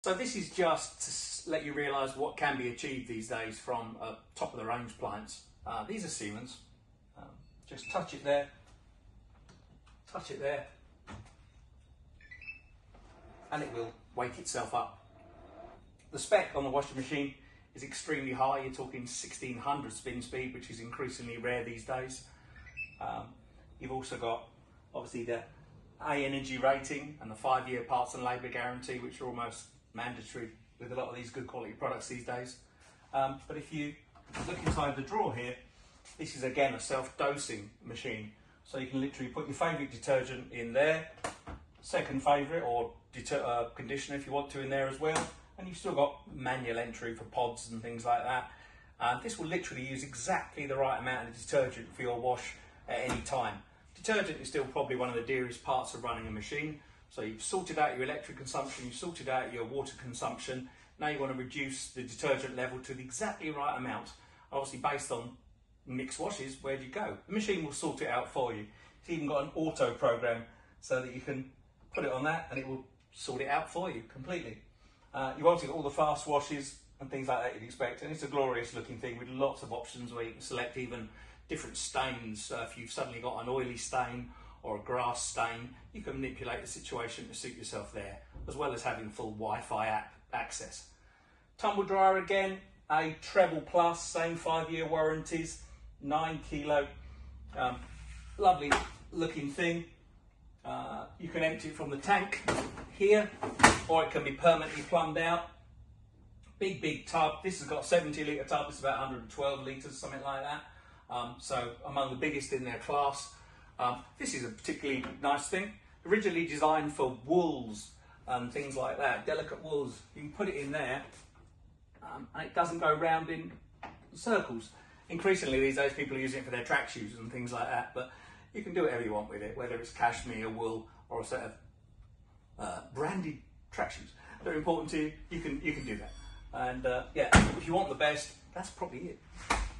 So this is just to let you realise what can be achieved these days from a top of the range appliance. These are Siemens. Just touch it there, and it will wake itself up. The spec on the washing machine is extremely high. You're talking 1600 spin speed, which is increasingly rare these days. You've also got obviously the A energy rating and the 5-year parts and labour guarantee, which are almost mandatory with a lot of these good quality products these days. But if you look inside the drawer here, this is again a self-dosing machine. So you can literally put your favourite detergent in there, second favourite or conditioner if you want to in there as well. And you've still got manual entry for pods and things like that. This will literally use exactly the right amount of detergent for your wash at any time. Detergent is still probably one of the dearest parts of running a machine. So you've sorted out your electric consumption, you've sorted out your water consumption. Now you want to reduce the detergent level to the exactly right amount. Obviously based on mixed washes, where do you go? The machine will sort it out for you. It's even got an auto program so that you can put it on that and it will sort it out for you completely. You've obviously got all the fast washes and things like that you'd expect, and it's a glorious looking thing with lots of options where you can select even different stains. If you've suddenly got an oily stain or a grass stain, you can manipulate the situation to suit yourself there, as well as having full Wi-Fi app access. Tumble Dryer again, a treble plus, same 5-year warranties, 9 kilo, lovely looking thing. You can empty it from the tank here, or it can be permanently plumbed out. Big tub. This has got a 70 litre tub, it's about 112 litres, something like that. So among the biggest in their class. This is a particularly nice thing. Originally designed for wools and things like that, delicate wools. You can put it in there and it doesn't go round in circles. Increasingly these days people are using it for their track shoes and things like that, but you can do whatever you want with it, whether it's cashmere, wool, or a set of branded track shoes that are important to you. You can do that. And yeah, if you want the best, that's probably it.